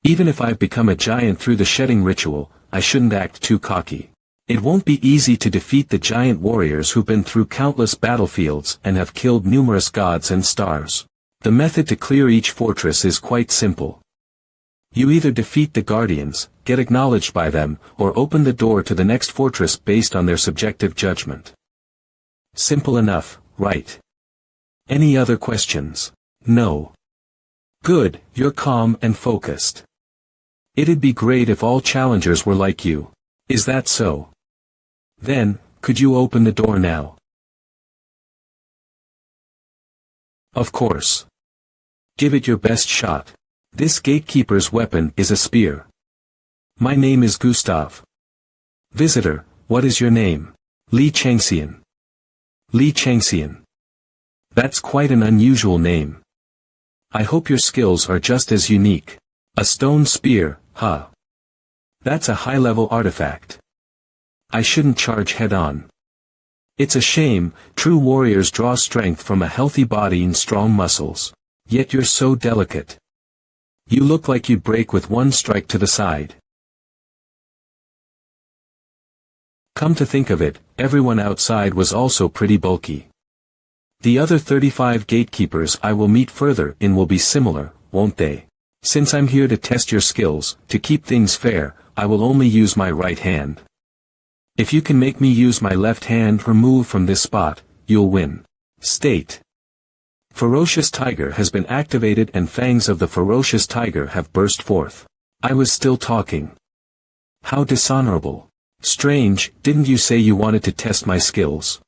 Even if I've become a giant through the shedding ritual, I shouldn't act too cocky. It won't be easy to defeat the giant warriors who've been through countless battlefields and have killed numerous gods and stars. The method to clear each fortress is quite simple. You either defeat the guardians, get acknowledged by them, or open the door to the next fortress based on their subjective judgment. Simple enough, right? Any other questions? No. Good, you're calm and focused. It'd be great if all challengers were like you. Is that so? Then, could you open the door now? Of course. Give it your best shot. This gatekeeper's weapon is a spear. My name is Gustav. Visitor, what is your name? Li Changxian. Li Changxian. That's quite an unusual name. I hope your skills are just as unique. A stone spear, huh? That's a high-level artifact. I shouldn't charge head-on. It's a shame, true warriors draw strength from a healthy body and strong muscles. Yet you're so delicate. You look like you'd break with one strike to the side. Come to think of it, everyone outside was also pretty bulky. The other 35 gatekeepers I will meet further in will be similar, won't they? Since I'm here to test your skills, to keep things fair, I will only use my right hand. If you can make me use my left hand or move from this spot, you'll win. State. Ferocious Tiger has been activated and fangs of the ferocious tiger have burst forth. I was still talking. How dishonorable. Strange, didn't you say you wanted to test my skills?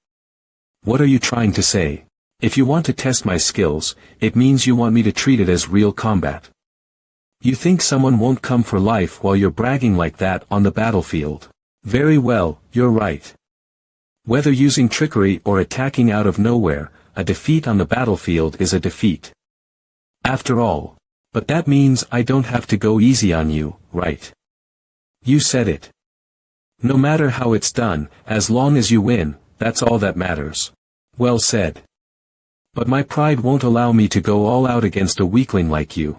What are you trying to say? If you want to test my skills, it means you want me to treat it as real combat. You think someone won't come for life while you're bragging like that on the battlefield? Very well, you're right. Whether using trickery or attacking out of nowhere, a defeat on the battlefield is a defeat. After all. But that means I don't have to go easy on you, right? You said it. No matter how it's done, as long as you win, that's all that matters. Well said. But my pride won't allow me to go all out against a weakling like you.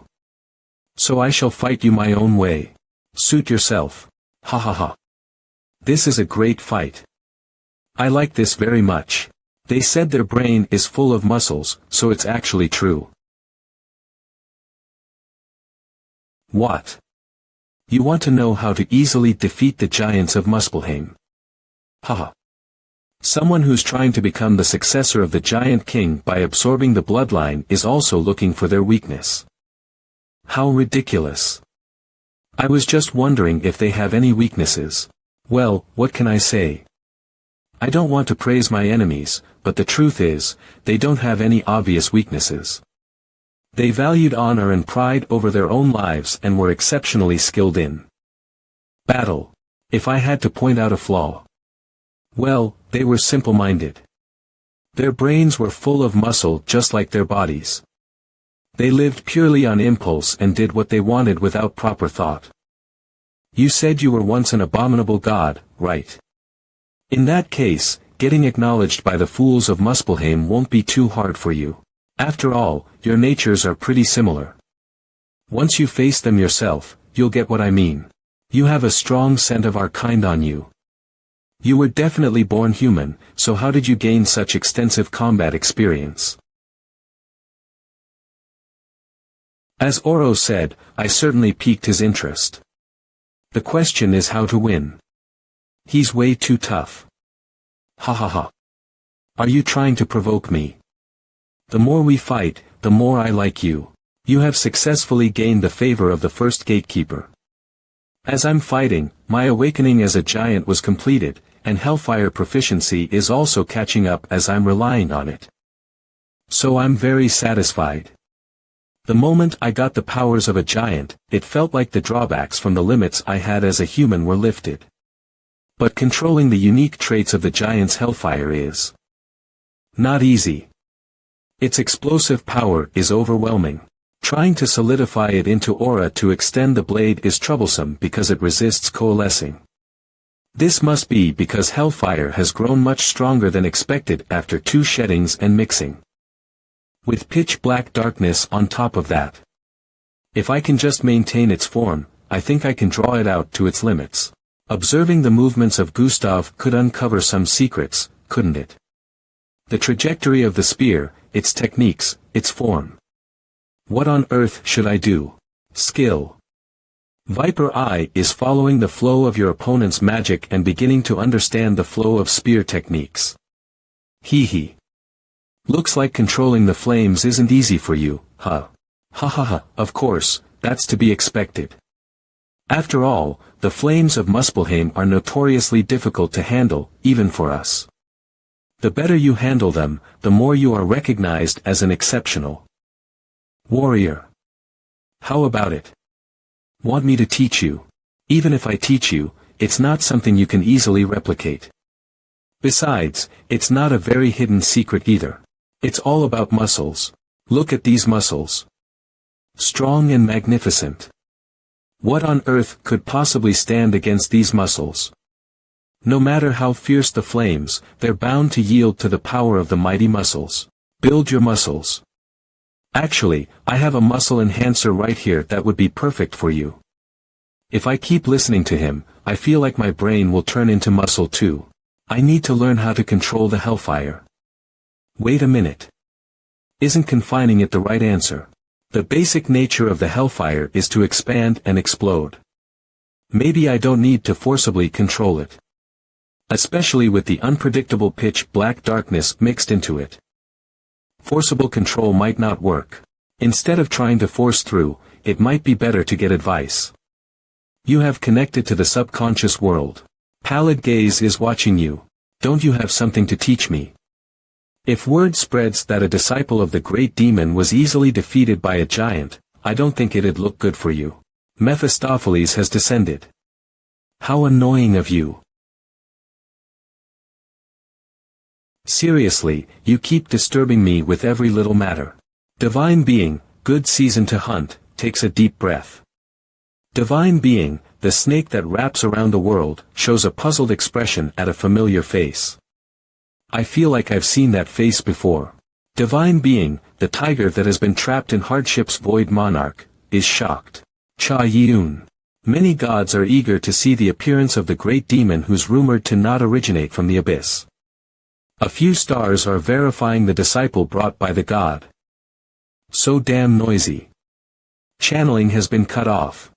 So I shall fight you my own way. Suit yourself. Ha ha ha. This is a great fight. I like this very much. They said their brain is full of muscles, so it's actually true. What? You want to know how to easily defeat the giants of Muspelheim? Haha. Someone who's trying to become the successor of the giant king by absorbing the bloodline is also looking for their weakness. How ridiculous. I was just wondering if they have any weaknesses. Well, what can I say? I don't want to praise my enemies, but the truth is, they don't have any obvious weaknesses. They valued honor and pride over their own lives and were exceptionally skilled in battle. If I had to point out a flaw. Well, they were simple-minded. Their brains were full of muscle just like their bodies. They lived purely on impulse and did what they wanted without proper thought. You said you were once an abominable god, right? In that case, getting acknowledged by the fools of Muspelheim won't be too hard for you. After all, your natures are pretty similar. Once you face them yourself, you'll get what I mean. You have a strong scent of our kind on you. You were definitely born human, so how did you gain such extensive combat experience? As Oro said, I certainly piqued his interest. The question is how to win. He's way too tough. Ha ha ha. Are you trying to provoke me? The more we fight, the more I like you. You have successfully gained the favor of the first gatekeeper. As I'm fighting, my awakening as a giant was completed, and Hellfire proficiency is also catching up as I'm relying on it. So I'm very satisfied. The moment I got the powers of a giant, it felt like the drawbacks from the limits I had as a human were lifted. But controlling the unique traits of the giant's Hellfire is not easy. Its explosive power is overwhelming. Trying to solidify it into aura to extend the blade is troublesome because it resists coalescing. This must be because Hellfire has grown much stronger than expected after 2 sheddings and mixing. With pitch black darkness on top of that. If I can just maintain its form, I think I can draw it out to its limits. Observing the movements of Gustav could uncover some secrets, couldn't it? The trajectory of the spear, its techniques, its form. What on earth should I do? Skill. Viper Eye is following the flow of your opponent's magic and beginning to understand the flow of spear techniques. Hee. Looks like controlling the flames isn't easy for you, huh? Ha ha ha, of course, that's to be expected. After all, the flames of Muspelheim are notoriously difficult to handle, even for us. The better you handle them, the more you are recognized as an exceptional warrior. How about it? Want me to teach you? Even if I teach you, it's not something you can easily replicate. Besides, it's not a very hidden secret either. It's all about muscles. Look at these muscles. Strong and magnificent. What on earth could possibly stand against these muscles? No matter how fierce the flames, they're bound to yield to the power of the mighty muscles. Build your muscles. Actually, I have a muscle enhancer right here that would be perfect for you. If I keep listening to him, I feel like my brain will turn into muscle too. I need to learn how to control the hellfire. Wait a minute. Isn't confining it the right answer? The basic nature of the hellfire is to expand and explode. Maybe I don't need to forcibly control it. Especially with the unpredictable pitch black darkness mixed into it. Forcible control might not work. Instead of trying to force through, it might be better to get advice. You have connected to the subconscious world. Pallid Gaze is watching you. Don't you have something to teach me? If word spreads that a disciple of the great demon was easily defeated by a giant, I don't think it'd look good for you. Mephistopheles has descended. How annoying of you. Seriously, you keep disturbing me with every little matter. Divine Being, good season to hunt, takes a deep breath. Divine Being, the snake that wraps around the world, shows a puzzled expression at a familiar face. I feel like I've seen that face before. Divine Being, the tiger that has been trapped in hardship's void monarch, is shocked. Cha Yun. Many gods are eager to see the appearance of the great demon who's rumored to not originate from the abyss. A few stars are verifying the disciple brought by the god. So damn noisy. Channeling has been cut off.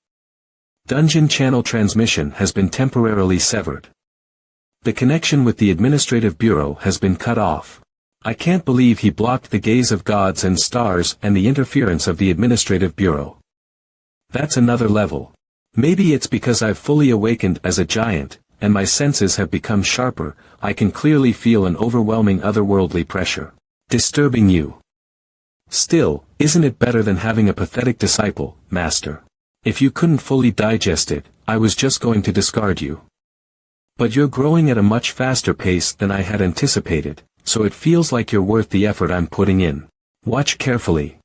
Dungeon channel transmission has been temporarily severed. The connection with the administrative bureau has been cut off. I can't believe he blocked the gaze of gods and stars and the interference of the administrative bureau. That's another level. Maybe it's because I've fully awakened as a giant, and my senses have become sharper. I can clearly feel an overwhelming otherworldly pressure. Disturbing you. Still, isn't it better than having a pathetic disciple, Master? If you couldn't fully digest it, I was just going to discard you. But you're growing at a much faster pace than I had anticipated, so it feels like you're worth the effort I'm putting in. Watch carefully.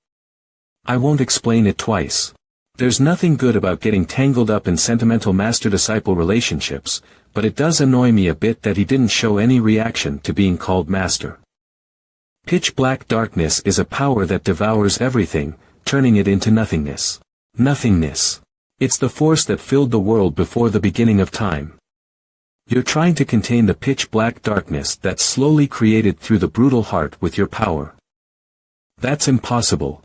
I won't explain it twice. There's nothing good about getting tangled up in sentimental master-disciple relationships, but it does annoy me a bit that he didn't show any reaction to being called master. Pitch black darkness is a power that devours everything, turning it into nothingness. Nothingness. It's the force that filled the world before the beginning of time. You're trying to contain the pitch black darkness that's slowly created through the brutal heart with your power. That's impossible.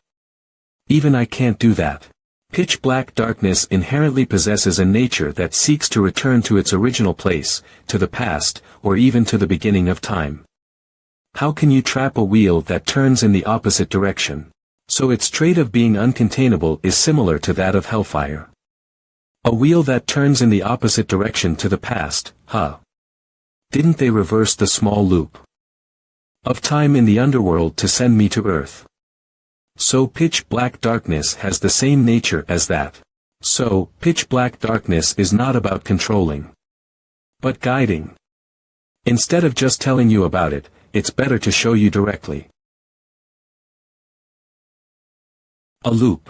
Even I can't do that. Pitch black darkness inherently possesses a nature that seeks to return to its original place, to the past, or even to the beginning of time. How can you trap a wheel that turns in the opposite direction? So its trait of being uncontainable is similar to that of hellfire. A wheel that turns in the opposite direction to the past, huh? Didn't they reverse the small loop of time in the underworld to send me to Earth? So pitch black darkness has the same nature as that. So, pitch black darkness is not about controlling, but guiding. Instead of just telling you about it, it's better to show you directly. A loop.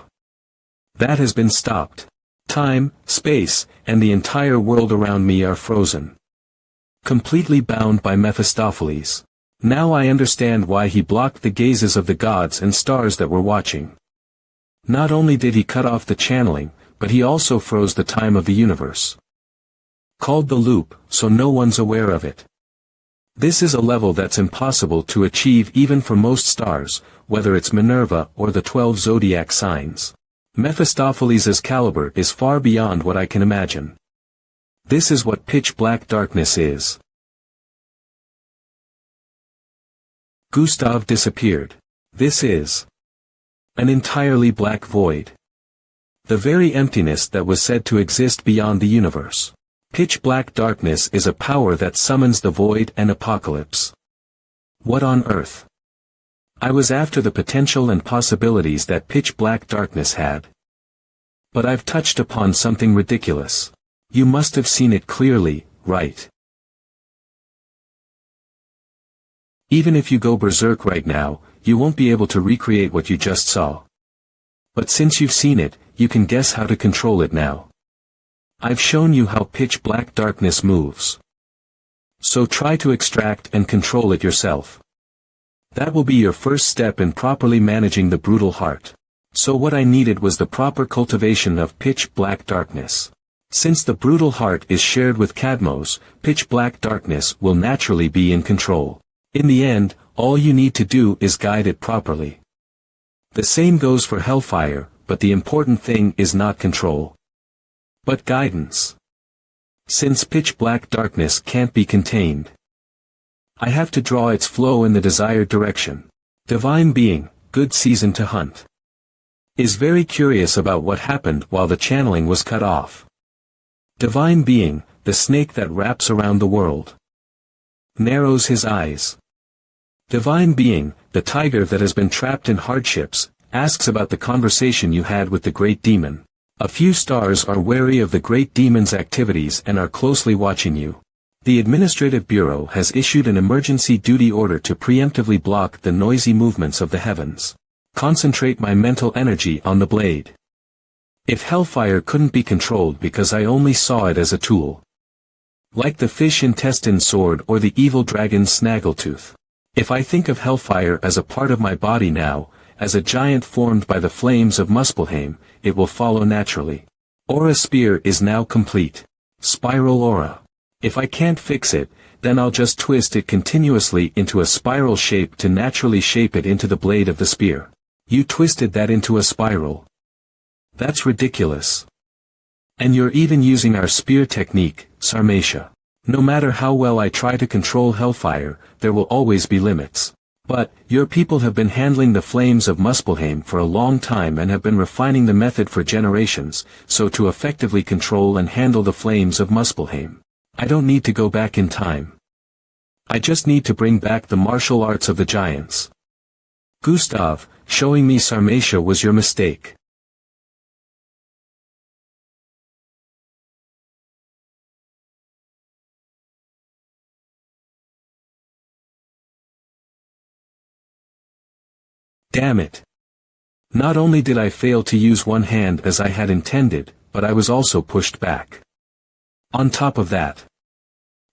That has been stopped. Time, space, and the entire world around me are frozen. Completely bound by Mephistopheles. Now I understand why he blocked the gazes of the gods and stars that were watching. Not only did he cut off the channeling, but he also froze the time of the universe. Called the loop, so no one's aware of it. This is a level that's impossible to achieve even for most stars, whether it's Minerva or the 12 zodiac signs. Mephistopheles' caliber is far beyond what I can imagine. This is what pitch black darkness is. Gustav disappeared. This is an entirely black void. The very emptiness that was said to exist beyond the universe. Pitch black darkness is a power that summons the void and apocalypse. What on earth? I was after the potential and possibilities that pitch black darkness had. But I've touched upon something ridiculous. You must have seen it clearly, right? Even if you go berserk right now, you won't be able to recreate what you just saw. But since you've seen it, you can guess how to control it now. I've shown you how pitch black darkness moves. So try to extract and control it yourself. That will be your first step in properly managing the brutal heart. So what I needed was the proper cultivation of pitch black darkness. Since the brutal heart is shared with Cadmos, pitch black darkness will naturally be in control. In the end, all you need to do is guide it properly. The same goes for hellfire, but the important thing is not control, but guidance. Since pitch black darkness can't be contained, I have to draw its flow in the desired direction. Divine Being, good season to hunt, is very curious about what happened while the channeling was cut off. Divine Being, the snake that wraps around the world, narrows his eyes. Divine Being, the tiger that has been trapped in hardships, asks about the conversation you had with the great demon. A few stars are wary of the great demon's activities and are closely watching you. The Administrative Bureau has issued an emergency duty order to preemptively block the noisy movements of the heavens. Concentrate my mental energy on the blade. If hellfire couldn't be controlled because I only saw it as a tool, like the fish intestine sword or the evil dragon's snaggletooth. If I think of hellfire as a part of my body now, as a giant formed by the flames of Muspelheim, it will follow naturally. Aura Spear is now complete. Spiral Aura. If I can't fix it, then I'll just twist it continuously into a spiral shape to naturally shape it into the blade of the spear. You twisted that into a spiral. That's ridiculous. And you're even using our spear technique, Sarmatia. No matter how well I try to control hellfire, there will always be limits. But, your people have been handling the flames of Muspelheim for a long time and have been refining the method for generations, so to effectively control and handle the flames of Muspelheim, I don't need to go back in time. I just need to bring back the martial arts of the giants. Gustav, showing me Sarmatia was your mistake. Damn it. Not only did I fail to use one hand as I had intended, but I was also pushed back. On top of that,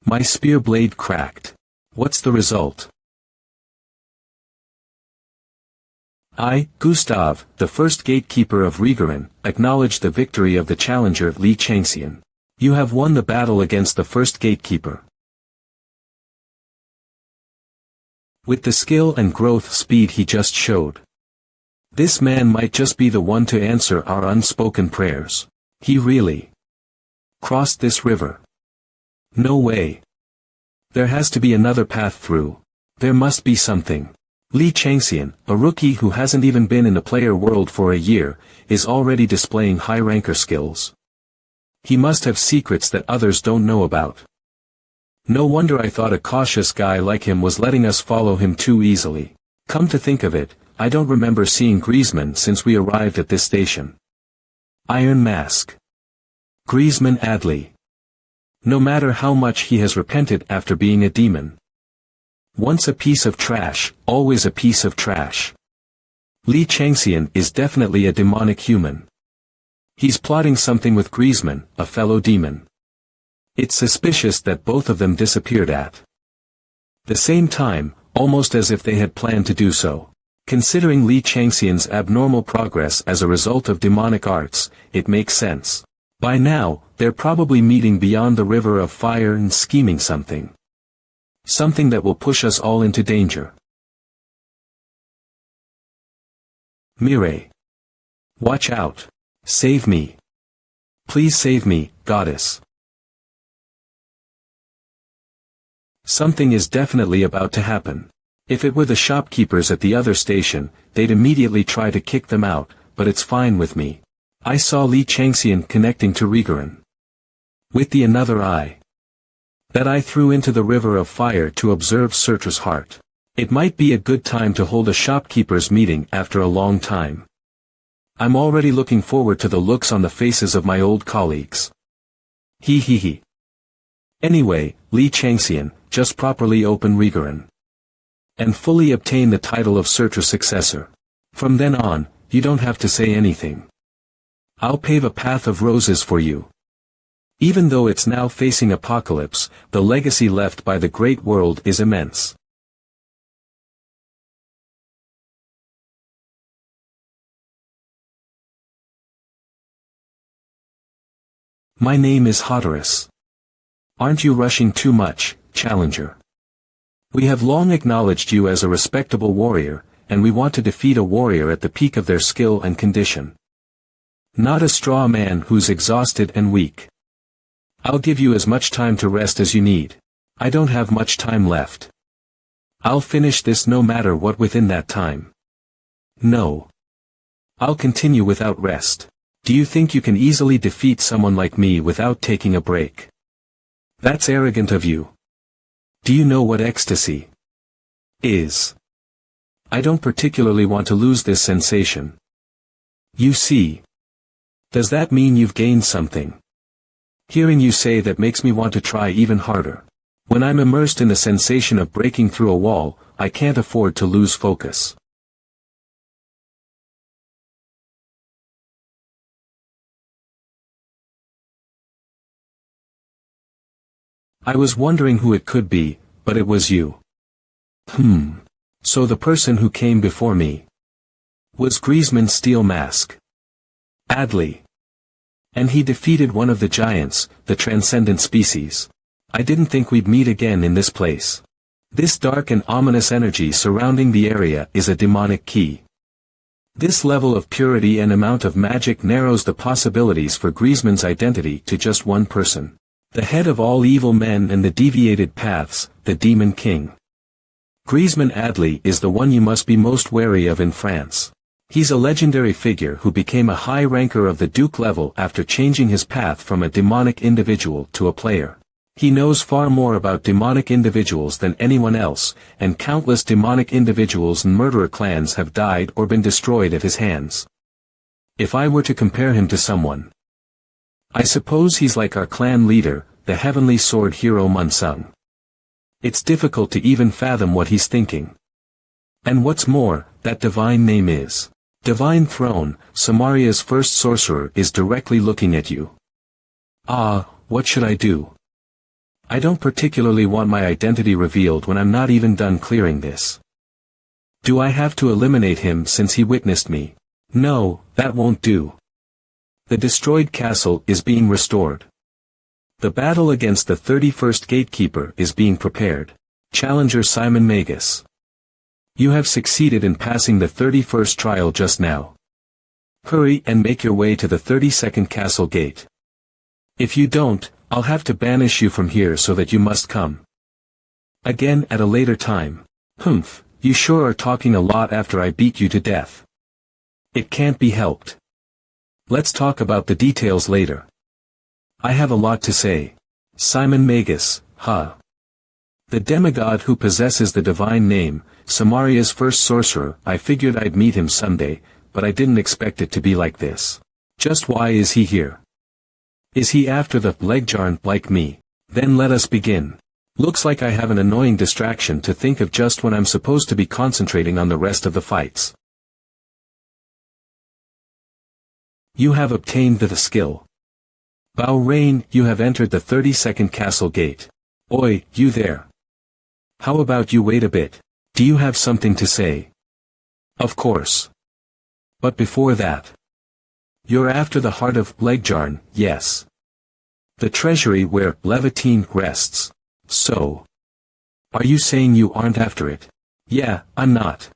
my spear blade cracked. What's the result? I, Gustav, the first gatekeeper of Rigaran, acknowledge the victory of the challenger Li Changxian. You have won the battle against the first gatekeeper. With the skill and growth speed he just showed, this man might just be the one to answer our unspoken prayers. He really crossed this river. No way. There has to be another path through. There must be something. Li Changxian, a rookie who hasn't even been in the player world for a year, is already displaying high-ranker skills. He must have secrets that others don't know about. No wonder I thought a cautious guy like him was letting us follow him too easily. Come to think of it, I don't remember seeing Griezmann since we arrived at this station. Iron Mask. Griezmann Adley. No matter how much he has repented after being a demon. Once a piece of trash, always a piece of trash. Li Changxian is definitely a demonic human. He's plotting something with Griezmann, a fellow demon. It's suspicious that both of them disappeared at the same time, almost as if they had planned to do so. Considering Li Changxian's abnormal progress as a result of demonic arts, it makes sense. By now, they're probably meeting beyond the river of fire and scheming something. Something that will push us all into danger. Mireille. Watch out. Save me. Please save me, goddess. Something is definitely about to happen. If it were the shopkeepers at the other station, they'd immediately try to kick them out, but it's fine with me. I saw Li Changxian connecting to Rigaran. With the another eye. That I threw into the river of fire to observe Surtra's heart. It might be a good time to hold a shopkeepers' meeting after a long time. I'm already looking forward to the looks on the faces of my old colleagues. He. Anyway, Li Changxian, just properly open Rigaran. And fully obtain the title of Surtra's successor. From then on, you don't have to say anything. I'll pave a path of roses for you. Even though it's now facing apocalypse, the legacy left by the great world is immense. My name is Hatteras. Aren't you rushing too much, Challenger? We have long acknowledged you as a respectable warrior, and we want to defeat a warrior at the peak of their skill and condition. Not a straw man who's exhausted and weak. I'll give you as much time to rest as you need. I don't have much time left. I'll finish this no matter what within that time. No. I'll continue without rest. Do you think you can easily defeat someone like me without taking a break? That's arrogant of you. Do you know what ecstasy is? I don't particularly want to lose this sensation. You see. Does that mean you've gained something? Hearing you say that makes me want to try even harder. When I'm immersed in the sensation of breaking through a wall, I can't afford to lose focus. I was wondering who it could be, but it was you. So the person who came before me was Griezmann Steel Mask. Adley. And he defeated one of the giants, the transcendent species. I didn't think we'd meet again in this place. This dark and ominous energy surrounding the area is a demonic key. This level of purity and amount of magic narrows the possibilities for Griezmann's identity to just one person. The head of all evil men and the deviated paths, the Demon King. Griezmann Adley is the one you must be most wary of in France. He's a legendary figure who became a high ranker of the Duke level after changing his path from a demonic individual to a player. He knows far more about demonic individuals than anyone else, and countless demonic individuals and murderer clans have died or been destroyed at his hands. If I were to compare him to someone, I suppose he's like our clan leader, the heavenly sword hero Munsung. It's difficult to even fathom what he's thinking. And what's more, that divine name is Divine Throne. Samaria's first sorcerer is directly looking at you. What should I do? I don't particularly want my identity revealed when I'm not even done clearing this. Do I have to eliminate him since he witnessed me? No, that won't do. The destroyed castle is being restored. The battle against the 31st Gatekeeper is being prepared. Challenger Simon Magus. You have succeeded in passing the 31st trial just now. Hurry and make your way to the 32nd Castle Gate. If you don't, I'll have to banish you from here so that you must come again at a later time. You sure are talking a lot after I beat you to death. It can't be helped. Let's talk about the details later. I have a lot to say. Simon Magus, The demigod who possesses the divine name, Samaria's first sorcerer. I figured I'd meet him someday, but I didn't expect it to be like this. Just why is he here? Is he after the Legjarn like me? Then let us begin. Looks like I have an annoying distraction to think of just when I'm supposed to be concentrating on the rest of the fights. You have obtained the skill. Rain, you have entered the 32nd Castle Gate. Oi, you there. How about you wait a bit? Do you have something to say? Of course. But before that. You're after the heart of Legjarn, yes. The treasury where Levitine rests. So. Are you saying you aren't after it? Yeah, I'm not.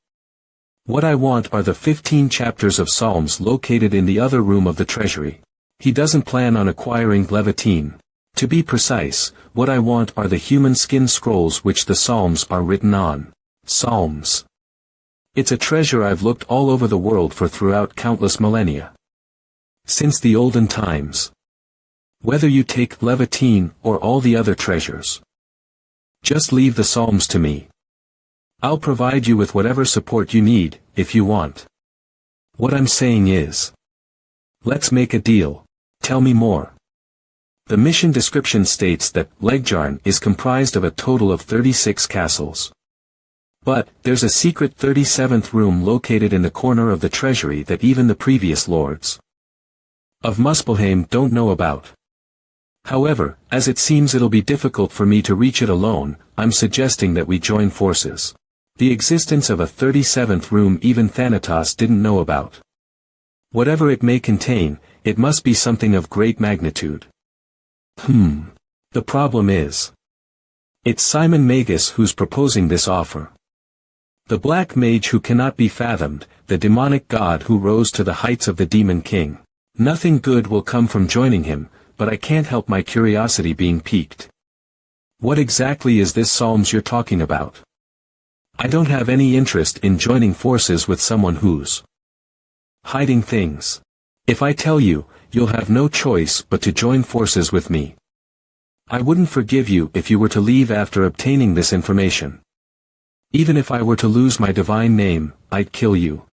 What I want are the 15 chapters of Psalms located in the other room of the treasury. He doesn't plan on acquiring Levitine. To be precise, what I want are the human skin scrolls which the Psalms are written on. Psalms. It's a treasure I've looked all over the world for throughout countless millennia. Since the olden times. Whether you take Levitine or all the other treasures. Just leave the Psalms to me. I'll provide you with whatever support you need, if you want. What I'm saying is. Let's make a deal. Tell me more. The mission description states that Legjarn is comprised of a total of 36 castles. But, there's a secret 37th room located in the corner of the treasury that even the previous lords of Muspelheim don't know about. However, as it seems it'll be difficult for me to reach it alone, I'm suggesting that we join forces. The existence of a 37th room even Thanatos didn't know about. Whatever it may contain, it must be something of great magnitude. The problem is. It's Simon Magus who's proposing this offer. The black mage who cannot be fathomed, the demonic god who rose to the heights of the demon king. Nothing good will come from joining him, but I can't help my curiosity being piqued. What exactly is this Psalms you're talking about? I don't have any interest in joining forces with someone who's hiding things. If I tell you, you'll have no choice but to join forces with me. I wouldn't forgive you if you were to leave after obtaining this information. Even if I were to lose my divine name, I'd kill you.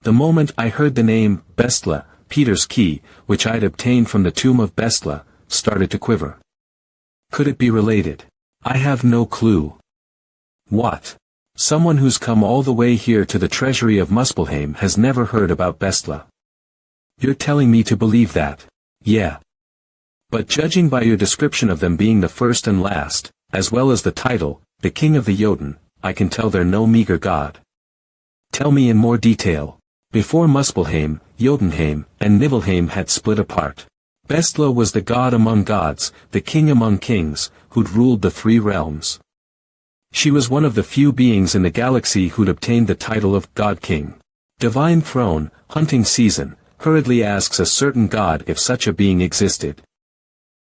The moment I heard the name, Bestla, Peter's key, which I'd obtained from the tomb of Bestla, started to quiver. Could it be related? I have no clue. What? Someone who's come all the way here to the treasury of Muspelheim has never heard about Bestla. You're telling me to believe that? Yeah. But judging by your description of them being the first and last, as well as the title, the King of the Jotun, I can tell they're no meager god. Tell me in more detail. Before Muspelheim, Jotunheim, and Nibelheim had split apart. Bestla was the god among gods, the king among kings, who'd ruled the three realms. She was one of the few beings in the galaxy who'd obtained the title of God King. Divine Throne, hunting season, hurriedly asks a certain god if such a being existed.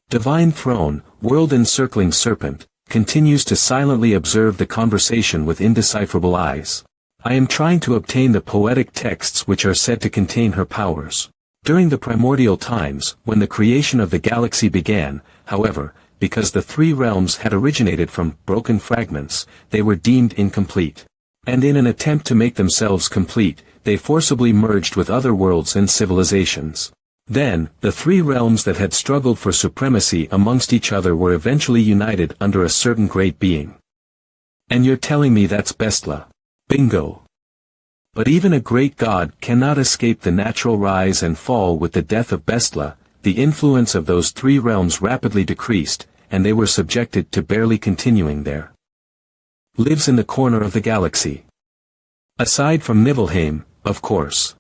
Divine Throne, world-encircling serpent, continues to silently observe the conversation with indecipherable eyes. I am trying to obtain the poetic texts which are said to contain her powers. During the primordial times, when the creation of the galaxy began, however, because the three realms had originated from broken fragments, they were deemed incomplete. And in an attempt to make themselves complete, they forcibly merged with other worlds and civilizations. Then, the three realms that had struggled for supremacy amongst each other were eventually united under a certain great being. And you're telling me that's Bestla? Bingo. But even a great god cannot escape the natural rise and fall. With the death of Bestla, the influence of those three realms rapidly decreased, and they were subjected to barely continuing there. Lives in the corner of the galaxy. Aside from Nibelheim, of course.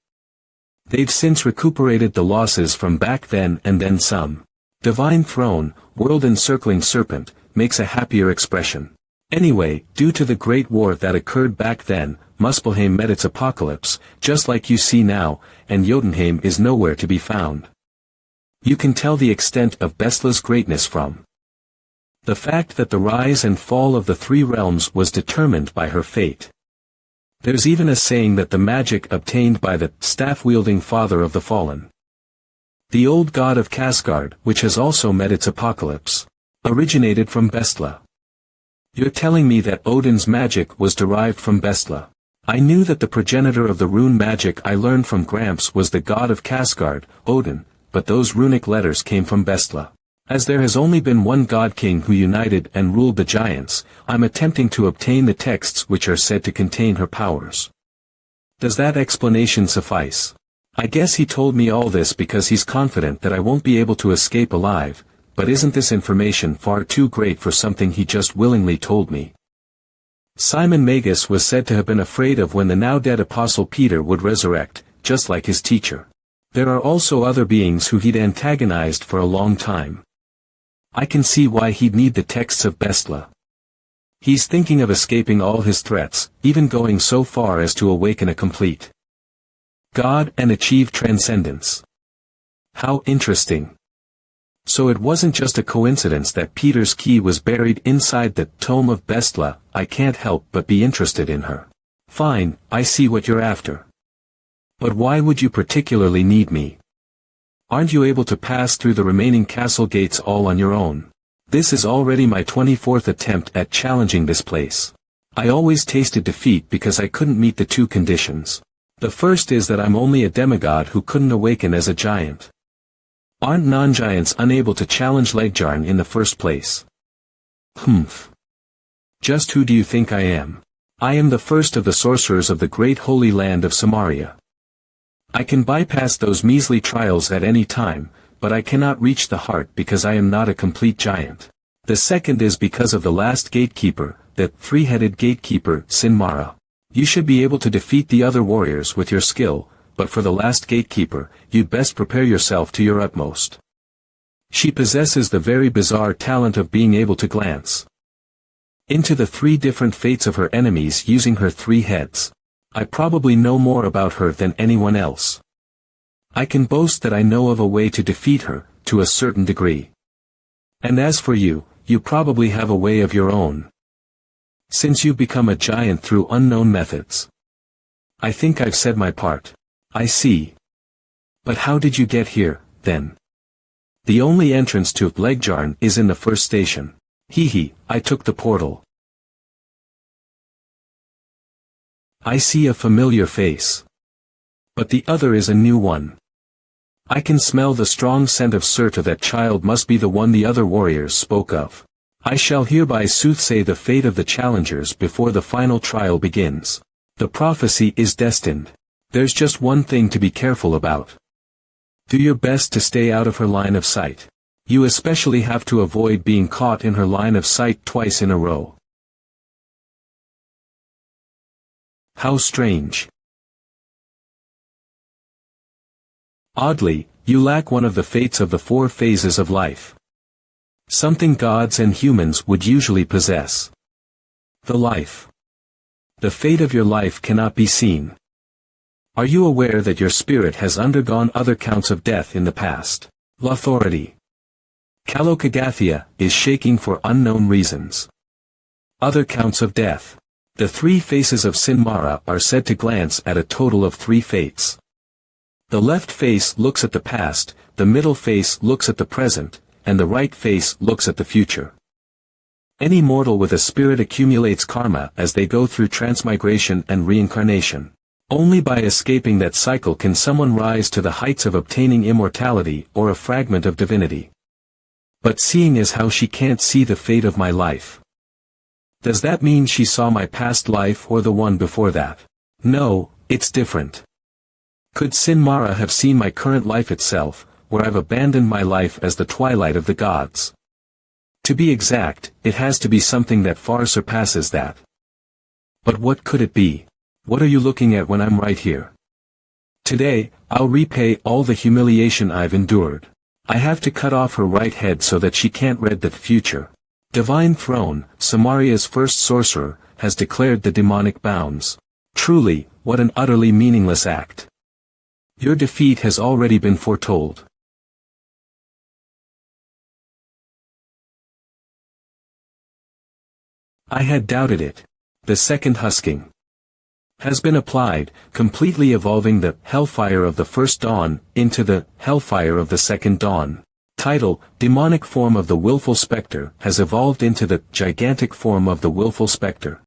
They've since recuperated the losses from back then and then some. Divine Throne, world-encircling serpent, makes a happier expression. Anyway, due to the Great War that occurred back then, Muspelheim met its apocalypse, just like you see now, and Jotunheim is nowhere to be found. You can tell the extent of Bestla's greatness from the fact that the rise and fall of the three realms was determined by her fate. There's even a saying that the magic obtained by the staff-wielding father of the fallen, the old god of Kasgard, which has also met its apocalypse, originated from Bestla. You're telling me that Odin's magic was derived from Bestla. I knew that the progenitor of the rune magic I learned from Gramps was the god of Kasgard, Odin, but those runic letters came from Bestla. As there has only been one god king who united and ruled the giants, I'm attempting to obtain the texts which are said to contain her powers. Does that explanation suffice? I guess he told me all this because he's confident that I won't be able to escape alive, but isn't this information far too great for something he just willingly told me? Simon Magus was said to have been afraid of when the now-dead Apostle Peter would resurrect, just like his teacher. There are also other beings who he'd antagonized for a long time. I can see why he'd need the texts of Bestla. He's thinking of escaping all his threats, even going so far as to awaken a complete God and achieve transcendence. How interesting. So it wasn't just a coincidence that Peter's key was buried inside the Tome of Bestla. I can't help but be interested in her. Fine, I see what you're after. But why would you particularly need me? Aren't you able to pass through the remaining castle gates all on your own? This is already my 24th attempt at challenging this place. I always tasted defeat because I couldn't meet the two conditions. The first is that I'm only a demigod who couldn't awaken as a giant. Aren't non-giants unable to challenge Legjarn in the first place? Humph. Just who do you think I am? I am the first of the sorcerers of the great holy land of Samaria. I can bypass those measly trials at any time, but I cannot reach the heart because I am not a complete giant. The second is because of the last gatekeeper, the three-headed gatekeeper, Sinmara. You should be able to defeat the other warriors with your skill, but for the last gatekeeper, you'd best prepare yourself to your utmost. She possesses the very bizarre talent of being able to glance into the three different fates of her enemies using her three heads. I probably know more about her than anyone else. I can boast that I know of a way to defeat her, to a certain degree. And as for you, you probably have a way of your own. Since you've become a giant through unknown methods. I think I've said my part. I see. But how did you get here, then? The only entrance to Legjarn is in the first station. I took the portal. I see a familiar face. But the other is a new one. I can smell the strong scent of Surta. That child must be the one the other warriors spoke of. I shall hereby soothsay the fate of the challengers before the final trial begins. The prophecy is destined. There's just one thing to be careful about. Do your best to stay out of her line of sight. You especially have to avoid being caught in her line of sight twice in a row. How strange. Oddly, you lack one of the fates of the four phases of life. Something gods and humans would usually possess. The life. The fate of your life cannot be seen. Are you aware that your spirit has undergone other counts of death in the past? L'authority. Kalokagathia is shaking for unknown reasons. Other counts of death. The three faces of Sinmara are said to glance at a total of 3 fates. The left face looks at the past, the middle face looks at the present, and the right face looks at the future. Any mortal with a spirit accumulates karma as they go through transmigration and reincarnation. Only by escaping that cycle can someone rise to the heights of obtaining immortality or a fragment of divinity. But seeing as how she can't see the fate of my life. Does that mean she saw my past life or the one before that? No, it's different. Could Sinmara have seen my current life itself, where I've abandoned my life as the twilight of the gods? To be exact, it has to be something that far surpasses that. But what could it be? What are you looking at when I'm right here? Today, I'll repay all the humiliation I've endured. I have to cut off her right head so that she can't read the future. Divine Throne, Samaria's first sorcerer, has declared the demonic bounds. Truly, what an utterly meaningless act. Your defeat has already been foretold. I had doubted it. The second husking has been applied, completely evolving the Hellfire of the First Dawn into the Hellfire of the Second Dawn. Title, Demonic Form of the Willful Spectre, has evolved into the Gigantic Form of the Willful Spectre.